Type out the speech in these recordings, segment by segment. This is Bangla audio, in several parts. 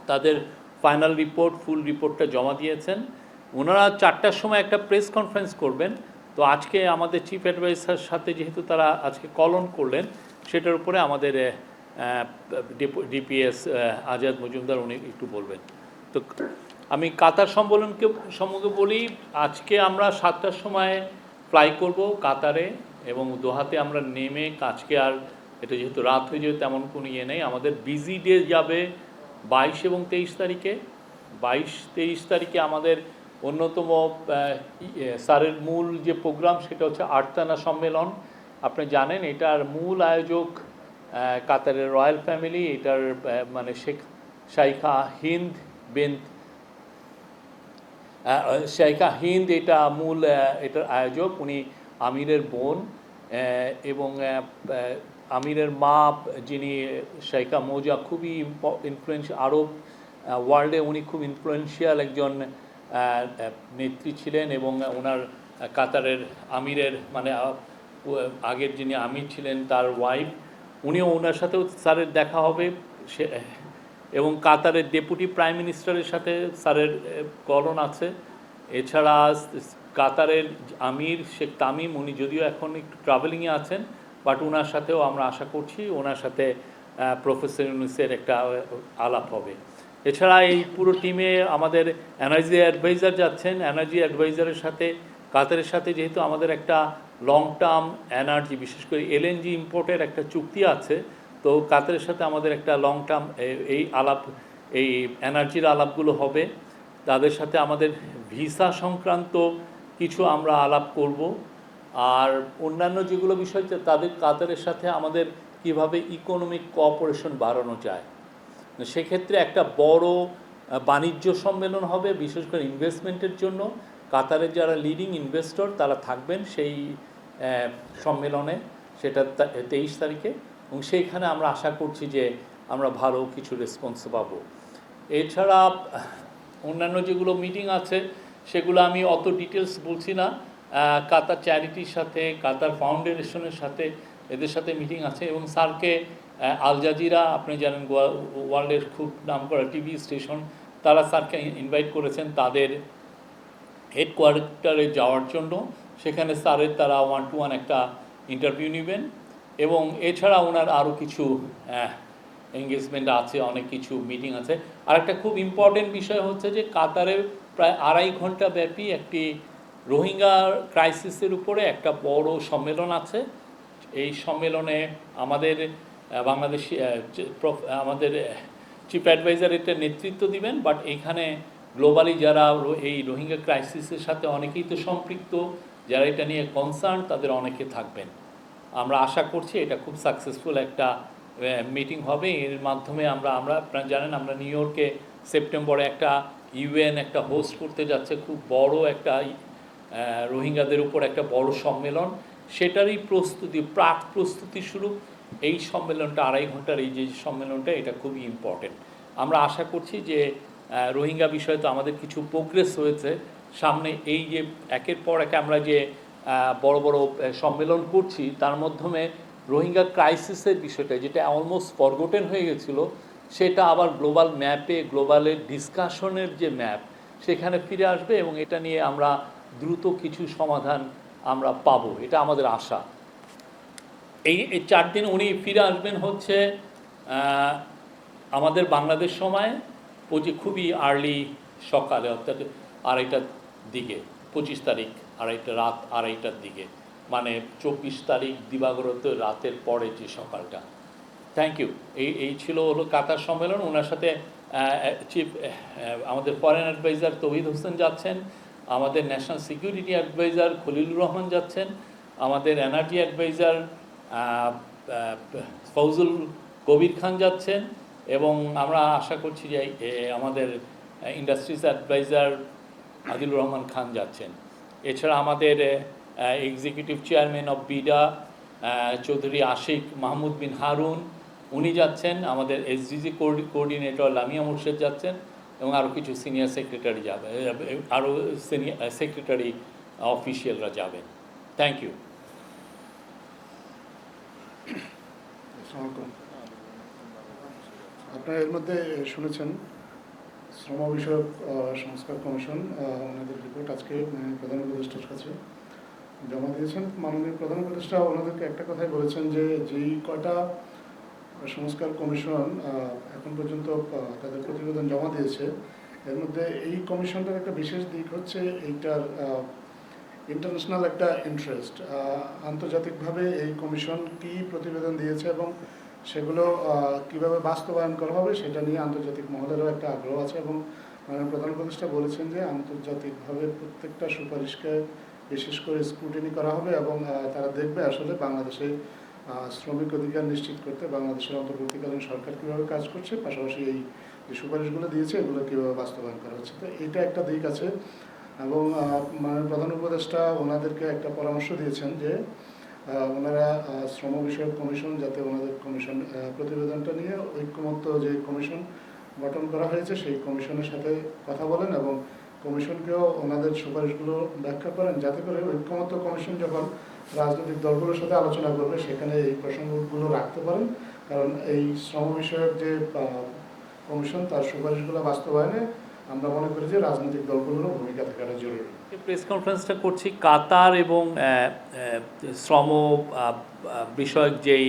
তাদের ফাইনাল রিপোর্ট ফুল রিপোর্টটা জমা দিয়েছেন। ওনারা 4টার সময় একটা প্রেস কনফারেন্স করবেন। তো আজকে আমাদের চিফ অ্যাডভাইসার সাথে যেহেতু তারা আজকে কল অন করলেন, সেটার উপরে আমাদের ডিপিএস আজাদ মজুমদার উনি একটু বলবেন। তো আমি কাতার সম্পর্কে বলি, আজকে আমরা 7টার সময় ফ্লাই করব কাতারে, এবং দোহাতে আমরা নেমে আজকে আর এটা যেহেতু রাত হয়ে যেহেতু তেমন কোনো ইয়ে নেই, আমাদের বিজি ডে যাবে 22 এবং 23 তারিখে। 22-23 তারিখে আমাদের অন্যতম স্যারের মূল যে প্রোগ্রাম সেটা হচ্ছে আটতানা সম্মেলন। আপনি জানেন এটার মূল আয়োজক কাতারের রয়্যাল ফ্যামিলি। এটার মানে শাইখা হিন্দ এটা মূল এটার আয়োজক। উনি আমিরের বোন, এবং আমিরের মা যিনি শাইখা মৌজা খুবই ইনফ্লুয়েন্সিয়াল, আরব ওয়ার্ল্ডে উনি খুব ইনফ্লুয়েন্সিয়াল একজন নেত্রী ছিলেন, এবং ওনার কাতারের আমিরের মানে আগের যিনি আমির ছিলেন তার ওয়াইফ, উনিও ওনার সাথেও স্যারের দেখা হবে। এবং কাতারের ডেপুটি প্রাইম মিনিস্টারের সাথে স্যারের কলন আছে। এছাড়া কাতারের আমির শেখ তামিম, উনি যদিও এখন একটু ট্রাভেলিংয়ে আছেন, বাট ওনার সাথেও আমরা আশা করছি ওনার সাথে প্রফেসর ইউনুসের একটা আলাপ হবে। এছাড়া এই পুরো টিমে আমাদের এনার্জি অ্যাডভাইজার যাচ্ছেন। এনার্জি অ্যাডভাইজারের সাথে কাতারের সাথে যেহেতু আমাদের একটা লং টার্ম এনার্জি, বিশেষ করে এলএনজি ইম্পোর্টের একটা চুক্তি আছে, তো কাতারের সাথে আমাদের একটা লং টার্ম এই এনার্জির আলাপগুলো হবে। তাদের সাথে আমাদের ভিসা সংক্রান্ত কিছু আমরা আলাপ করব। আর অন্যান্য যেগুলো বিষয় তাদের কাতারের সাথে আমাদের কিভাবে ইকোনমিক কোঅপারেশন বাড়ানো যায়, সেক্ষেত্রে একটা বড় বাণিজ্য সম্মেলন হবে, বিশেষ করে ইনভেস্টমেন্টের জন্য। কাতারের যারা লিডিং ইনভেস্টর তারা থাকবেন সেই সম্মেলনে, সেটা 23 তারিখে, এবং সেইখানে আমরা আশা করছি যে আমরা ভালো কিছু রেসপন্স পাবো। এছাড়া অন্যান্য যেগুলো মিটিং আছে সেগুলো আমি অত ডিটেলস বলছি না। কাতার চ্যারিটির সাথে, কাতার ফাউন্ডেশনের সাথে, এদের সাথে মিটিং আছে। এবং স্যারকে আল জাজিরা, আপনি জানেন ওয়ার্ল্ডের খুব নামকরা টিভি স্টেশন, তারা স্যারকে ইনভাইট করেছেন তাদের হেডকোয়ার্টারে যাওয়ার জন্য। সেখানে স্যারের তারা 1-to-1 একটা ইন্টারভিউ নেবেন। এবং এছাড়া ওনার আরও কিছু এঙ্গেজমেন্ট আছে, অনেক কিছু মিটিং আছে। আর একটা খুব ইম্পর্টেন্ট বিষয় হচ্ছে যে কাতারে প্রায় 2.5 ঘন্টা ব্যাপী একটি রোহিঙ্গা ক্রাইসিসের উপরে একটা বড় সম্মেলন আছে। এই সম্মেলনে আমাদের বাংলাদেশি আমাদের চিফ অ্যাডভাইজার এটা নেতৃত্ব দিবেন, বাট এইখানে গ্লোবালি যারা এই রোহিঙ্গা ক্রাইসিসের সাথে অনেকেই তো সম্পৃক্ত, যারা এটা নিয়ে কনসার্ন, তাদের অনেকে থাকবেন। আমরা আশা করছি এটা খুব সাকসেসফুল একটা মিটিং হবে। এর মাধ্যমে আমরা আপনারা জানেন আমরা নিউ ইয়র্কে সেপ্টেম্বরে একটা ইউএন একটা হোস্ট করতে যাচ্ছে, খুব বড় একটা রোহিঙ্গাদের উপর একটা বড় সম্মেলন। সেটারই প্রাক প্রস্তুতি শুরু এই সম্মেলনটা, 2.5 ঘন্টার এই যে সম্মেলনটা, এটা খুবই ইম্পর্টেন্ট। আমরা আশা করছি যে রোহিঙ্গা বিষয়ে তো আমাদের কিছু প্রোগ্রেস হয়েছে, সামনে এই যে একের পর এক আমরা যে বড় বড় সম্মেলন করছি, তার মাধ্যমে রোহিঙ্গা ক্রাইসিসের বিষয়টা যেটা অলমোস্ট ফরগটেন হয়ে গেছিলো, সেটা আবার গ্লোবাল ম্যাপে, গ্লোবালের ডিসকাশনের যে ম্যাপ, সেখানে ফিরে আসবে, এবং এটা নিয়ে আমরা দ্রুত কিছু সমাধান আমরা পাবো, এটা আমাদের আশা। এই 4 দিন উনি ফিরে আসবেন হচ্ছে আমাদের বাংলাদেশ সময় খুবই আর্লি সকালে, অর্থাৎ 2:30টার দিকে, 25 তারিখ রাত 2:30টার দিকে, মানে 24 তারিখ দিবাগত রাতের পরে যে সকালটা। Thank you. এই ছিল হলো কাতার সম্মেলন। ওনার সাথে চিফ আমাদের ফরেন অ্যাডভাইজার তৌহিদ হোসেন যাচ্ছেন, আমাদের national security adviser Khalilur Rahman যাচ্ছেন, আমাদের এনার্জি অ্যাডভাইজার ফৌজুল কবির খান যাচ্ছেন, এবং আমরা আশা করছি যে আমাদের ইন্ডাস্ট্রিজ অ্যাডভাইজার আদিলুর রহমান খান যাচ্ছেন। এছাড়া আমাদের executive chairman of BIDA Chowdhury Ashik Mahmud Bin Harun, উনি যাচ্ছেন। আমাদের এসডিজি কোঅর্ডিনেটর লামিয়া মুর্শেদ যাচ্ছেন, এবং আরও কিছু সিনিয়র সেক্রেটারি যাবে, আরও সিনিয়র সেক্রেটারি অফিসিয়ালরা যাবেন। Thank you. আপনারা এর মধ্যে শুনেছেন শ্রম বিষয়ক সংস্কার কমিশন ওনাদের রিপোর্ট আজকে প্রধান উপদেষ্টার কাছে জমা দিয়েছেন। মাননীয় প্রধান উপদেষ্টা ওনাদেরকে একটা কথাই বলেছেন যে যেই কয়টা সংস্কার কমিশন এখন পর্যন্ত তাদের প্রতিবেদন জমা দিয়েছে, এর মধ্যে এই কমিশনটার একটা বিশেষ দিক হচ্ছে এইটার ইন্টারন্যাশনাল একটা ইন্টারেস্ট। আন্তর্জাতিকভাবে এই কমিশন কী প্রতিবেদন দিয়েছে এবং সেগুলো কিভাবে বাস্তবায়ন করা হবে সেটা নিয়ে আন্তর্জাতিক মহলেরও একটা আগ্রহ আছে। এবং প্রধান উপদেষ্টা বলেছেন যে আন্তর্জাতিকভাবে প্রত্যেকটা সুপারিশকে বিশেষ করে স্ক্রুটিনি করা হবে এবং তারা দেখবে আসলে বাংলাদেশে শ্রমিক অধিকার নিশ্চিত করতে বাংলাদেশের অন্তর্বর্তীকালীন সরকার কীভাবে কাজ করছে, পাশাপাশি এই যে সুপারিশগুলো দিয়েছে এগুলো কীভাবে বাস্তবায়ন করা হচ্ছে। তো এটা একটা দিক আছে। এবং প্রধান উপদেষ্টা ওনাদেরকে একটা পরামর্শ দিয়েছেন যে ওনারা শ্রম বিষয়ক কমিশন যাতে ওনাদের কমিশন প্রতিবেদনটা নিয়ে ঐক্যমত্য যে কমিশন গঠন করা হয়েছে সেই কমিশনের সাথে কথা বলেন এবং কমিশনকেও ওনাদের সুপারিশগুলো ব্যাখ্যা করেন, যাতে করে ঐক্যমত্য কমিশন যখন রাজনৈতিক দলগুলোর সাথে আলোচনা করবে সেখানে এই প্রসঙ্গগুলো রাখতে পারেন। কারণ এই শ্রম বিষয়ক যে কমিশন তার সুপারিশগুলো বাস্তবায়নে আমরা মনে করি যে রাজনৈতিক দলগুলোরও ভূমিকা থাকাটা জরুরি। প্রেস কনফারেন্সটা করছি কাতার এবং শ্রম বিষয়ক যেই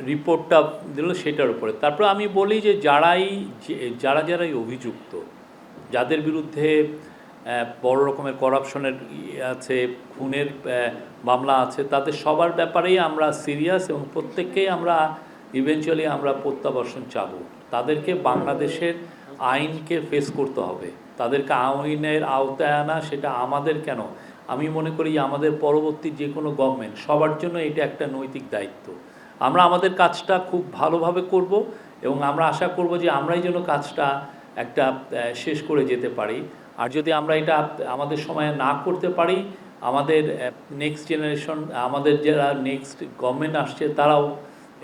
রিপোর্টটা দিল সেটার উপরে। তারপর আমি বলি যে যারাই অভিযুক্ত, যাদের বিরুদ্ধে বড় রকমের করাপশনের আছে, খুনের মামলা আছে, তাদের সবার ব্যাপারেই আমরা সিরিয়াস এবং প্রত্যেককেই আমরা ইভেনচুয়ালি আমরা প্রত্যাবর্তন চাবো। তাদেরকে বাংলাদেশের আইনকে ফেস করতে হবে, তাদেরকে আইনের আওতায় আনা, সেটা আমাদের কেন, আমি মনে করি আমাদের পরবর্তী যে কোনো গভর্নমেন্ট সবার জন্য এটা একটা নৈতিক দায়িত্ব। আমরা আমাদের কাজটা খুব ভালোভাবে করব এবং আমরা আশা করব যে আমরাই যেন কাজটা একটা শেষ করে যেতে পারি। আর যদি আমরা এটা আমাদের সময়ে না করতে পারি, আমাদের নেক্সট জেনারেশন, আমাদের যারা নেক্সট গভর্নমেন্ট আসছে তারাও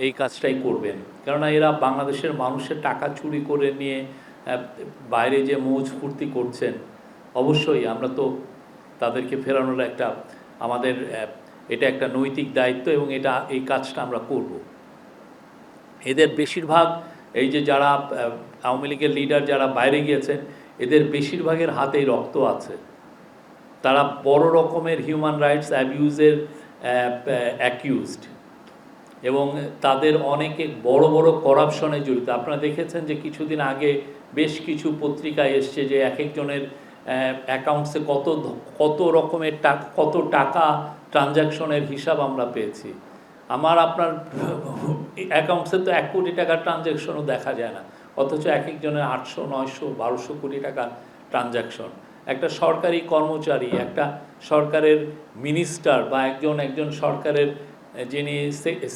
এই কাজটাই করবেন। কেননা এরা বাংলাদেশের মানুষের টাকা চুরি করে নিয়ে বাইরে যে মৌজ ফুর্তি করছেন, অবশ্যই আমরা তো তাদেরকে ফেরানোর একটা আমাদের এটা একটা নৈতিক দায়িত্ব এবং এই কাজটা আমরা করব। এদের বেশিরভাগ এই যে যারা আওয়ামী লীগের লিডার যারা বাইরে গিয়েছেন, এদের বেশিরভাগের হাতেই রক্ত আছে। তারা বড় রকমের হিউম্যান রাইটস অ্যাবিউজের অ্যাকিউজড এবং তাদের অনেকে বড় বড় করাপশনে জড়িত। আপনারা দেখেছেন যে কিছুদিন আগে বেশ কিছু পত্রিকায় এসছে যে এক একজনের অ্যাকাউন্টসে কত রকমের কত টাকা ট্রানজ্যাকশনের হিসাব আমরা পেয়েছি। আপনার অ্যাকাউন্টসে তো 1 কোটি টাকার ট্রানজ্যাকশনও দেখা যায় না, অথচ এক একজনের 800, 900, 1200 কোটি টাকার ট্রানজ্যাকশন। একটা সরকারি কর্মচারী, একটা সরকারের মিনিস্টার বা একজন সরকারের যিনি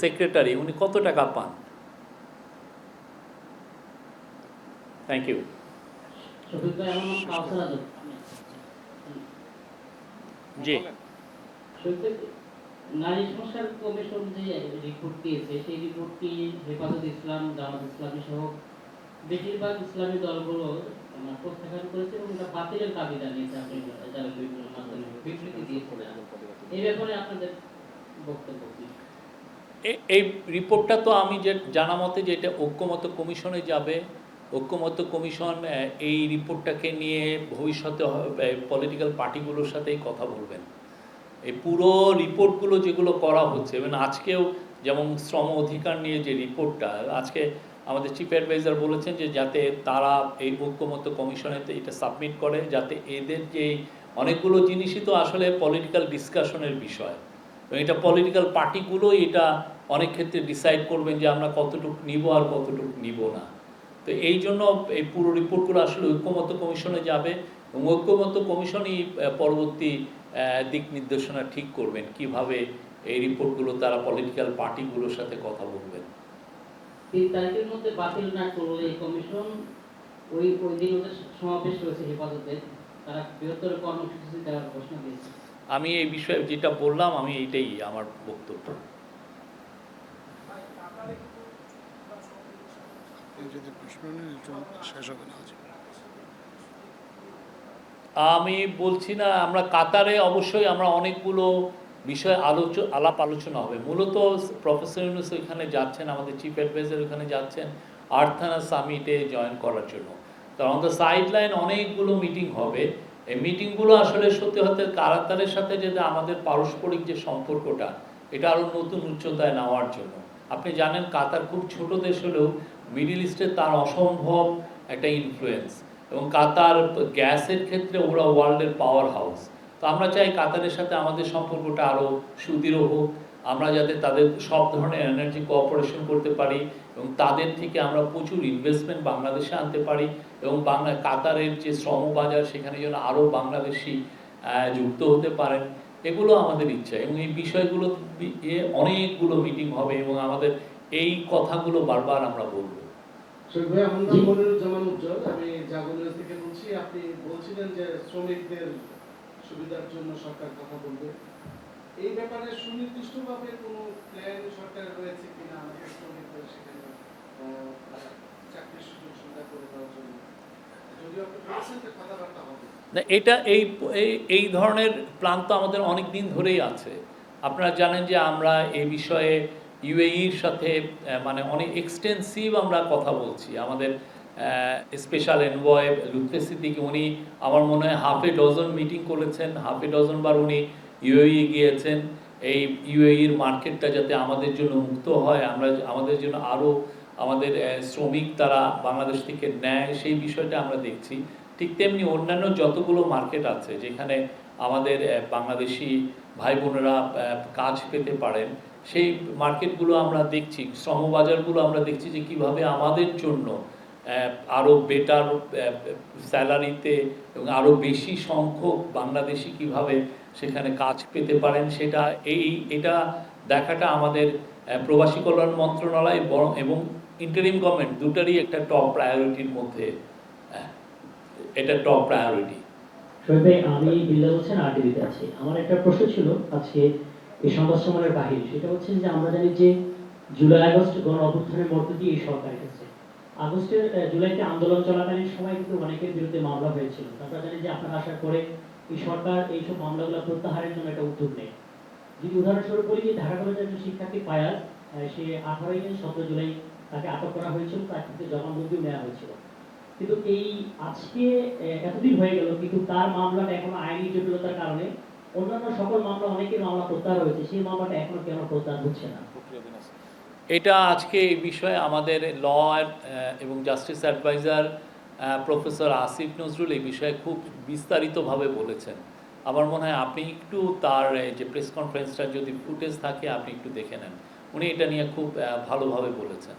সেক্রেটারি, উনি কত টাকা পান? Thank you. জি, নারী সংস্কার কমিশন যে রিপোর্ট দিয়েছে সেই রিপোর্টটি হেফাজত ইসলাম, জামাত ইসলামী সহ বেশিরভাগ ইসলামী দলগুলো প্রত্যাখ্যান করেছে এবং এটা বাতিলের দাবি জানিয়েছে। আপনি যারা বিভিন্ন মাধ্যমে বিবৃতি দিয়েছিলেন, এই ব্যাপারে আপনাদের বক্তব্য কি? এই রিপোর্টটা তো আমি যে জানা মতে যে এটা ঐক্যমত্য কমিশনে যাবে। ঐক্যমত্য কমিশন এই রিপোর্টটাকে নিয়ে ভবিষ্যতে পলিটিক্যাল পার্টিগুলোর সাথেই কথা বলবেন। এই পুরো রিপোর্টগুলো যেগুলো করা হচ্ছে, এবং আজকেও যেমন শ্রম অধিকার নিয়ে যে রিপোর্টটা, আজকে আমাদের চিফ অ্যাডভাইজার বলেছেন যে যাতে তারা এই ঐক্যমত্য কমিশনেতে এটা সাবমিট করে, যাতে এদের যে অনেকগুলো জিনিসই তো আসলে পলিটিক্যাল ডিসকাশনের বিষয়, এবং এটা পলিটিক্যাল পার্টিগুলোই এটা অনেক ক্ষেত্রে ডিসাইড করবেন যে আমরা কতটুকু নিব আর কতটুকু নিব না। তো এই জন্য এই পুরো রিপোর্টগুলো আসলে ঐক্যমত্য কমিশনে যাবে এবং ঐক্যমত্য কমিশনই পরবর্তী দিক নির্দেশনা ঠিক করবেন কিভাবে এই রিপোর্টগুলো তারা পলিটিক্যাল পার্টিগুলোর সাথে কথা বলবেন। 3 তারিখের মধ্যে বাতিল না করলে এই কমিশন ওই দিন ওদের সমাবেশ রয়েছে হেফাজতে, তারা বৃহত্তর কর্মসূচি দেওয়ার ঘোষণা দিয়েছে। আমি এই বিষয়ে যেটা বললাম, আমি এইটাই আমার বক্তব্য। আমি বলছি না, আমরা কাতারে অবশ্যই আমরা অনেকগুলো বিষয় আলাপ আলোচনা হবে। মূলত প্রফেসর ইউনূস ওইখানে যাচ্ছেন, আমাদের চিফ অ্যাডভাইজার ওইখানে যাচ্ছেন, আর্থানা সামিটে জয়েন করার জন্য। তো অন দ্য সাইড লাইন অনেকগুলো মিটিং হবে। এই মিটিংগুলো আসলে সত্যি হতে কাতারের সাথে যেটা আমাদের পারস্পরিক যে সম্পর্কটা, এটা আরও নতুন উচ্চতায় নেওয়ার জন্য। আপনি জানেন কাতার খুব ছোট দেশ হলেও মিডল ইস্টে তার অসম্ভব একটা ইনফ্লুয়েন্স, এবং কাতার গ্যাসের ক্ষেত্রে ওরা ওয়ার্ল্ডের পাওয়ার হাউস। তো আমরা চাই কাতারের সাথে আমাদের সম্পর্কটা আরও সুদৃঢ় হোক, আমরা যাতে তাদের সব ধরনের এনার্জি কোঅপারেশন করতে পারি, এবং তাদের থেকে আমরা প্রচুর ইনভেস্টমেন্ট বাংলাদেশে আনতে পারি, এবং কাতারের যে শ্রমবাজার সেখানে যেন আরও বাংলাদেশি যুক্ত হতে পারেন, এগুলো আমাদের ইচ্ছা। এবং এই বিষয়গুলো অনেকগুলো মিটিং হবে এবং আমাদের এই কথাগুলো বারবার আমরা বলবো। আমার নাম মনিরুজ্জামান উজ্জ্বল, আমি জাগরণ থেকে বলছি। আপনি বলছিলেন যে শ্রমিকদের সুবিধার জন্য সরকার কথা বলবে, এই ব্যাপারে সুনির্দিষ্টভাবে কোনো প্ল্যান সরকারের রয়েছে কিনা আমাদের শ্রমিকদের সেখানে চাকরির সুযোগ সুবিধা করে দেওয়ার জন্য? যদিও আপনি বলছেন যে কথাবার্তা হবে না, এটা এই ধরনের প্ল্যান তো আমাদের অনেক দিন ধরেই আছে। আপনারা জানেন যে আমরা এই বিষয়ে ইউএইর সাথে মানে অনেক এক্সটেন্সিভ আমরা কথা বলছি। আমাদের স্পেশাল এনভয় লুৎফে সিদ্দিকী, উনি আমার মনে হয় হাফ এ ডজন মিটিং করেছেন, হাফ এ ডজন বার উনি ইউএই গিয়েছেন। এই ইউএইর মার্কেটটা যাতে আমাদের জন্য মুক্ত হয়, আমাদের জন্য আরও আমাদের শ্রমিক তারা বাংলাদেশ থেকে নেয়, সেই বিষয়টা আমরা দেখছি। ঠিক তেমনি অন্যান্য যতগুলো মার্কেট আছে যেখানে আমাদের বাংলাদেশি ভাই বোনেরা কাজ পেতে পারেন, সেই মার্কেটগুলো আমরা দেখছি, শ্রমবাজারগুলো আমরা দেখছি যে কিভাবে আমাদের জন্য আরও বেটার স্যালারিতে এবং আরও বেশি সংখ্যক বাংলাদেশি কিভাবে সেখানে কাজ পেতে পারেন, এটা দেখাটা আমাদের প্রবাসী কল্যাণ মন্ত্রণালয় এবং ইন্টারিম গভর্নমেন্ট দুটারই একটা টপ প্রায়োরিটির মধ্যে, এটা টপ প্রায়োরিটি। শোয়েব ভাই, আমি বিল্লাল হোসেন আরটিভিতে আছি। আমার একটা প্রশ্ন ছিল আজকে এই সংবাদ সম্মেলনের বাহিরে, সেটা হচ্ছে যে আমরা জানি যে জুলাই আগস্ট গণ অভ্যুত্থানের মধ্য দিয়ে এই সরকার এসেছে। জুলাইতে আন্দোলন চলাকালীন সময় কিন্তু অনেকের বিরুদ্ধে মামলা হয়েছিল। আমরা জানি যে আপনারা আসার পরে এই সরকার এইসব মামলাগুলো প্রত্যাহারের জন্য একটা উদ্যোগ নেয়। যদি উদাহরণস্বরূপ বলি যে ঢাকা কলেজের একজন শিক্ষার্থী ফায়াজ, সে 17 জুলাই তাকে আটক করা হয়েছিল, তার ক্ষেত্রে জবানবন্দিও নেওয়া হয়েছিল। কিন্তু এই আজকে এতদিন হয়ে গেল, কিন্তু তার মামলাটা এখনো আইনি জটিলতার কারণে অন্যান্য সকল মামলা, অনেকের মামলা প্রত্যাহার হয়েছে, সেই মামলাটা এখনো কেন প্রত্যাহার হচ্ছে না? এটা আজকে এই বিষয়ে আমাদের ল এবং justice adviser professor Asif Nazrul এই বিষয়ে খুব বিস্তারিতভাবে বলেছেন। আমার মনে হয় আপনি একটু তার যে প্রেস কনফারেন্সটা যদি ফুটেজ থাকে আপনি একটু দেখে নেন, উনি এটা নিয়ে খুব ভালোভাবে বলেছেন।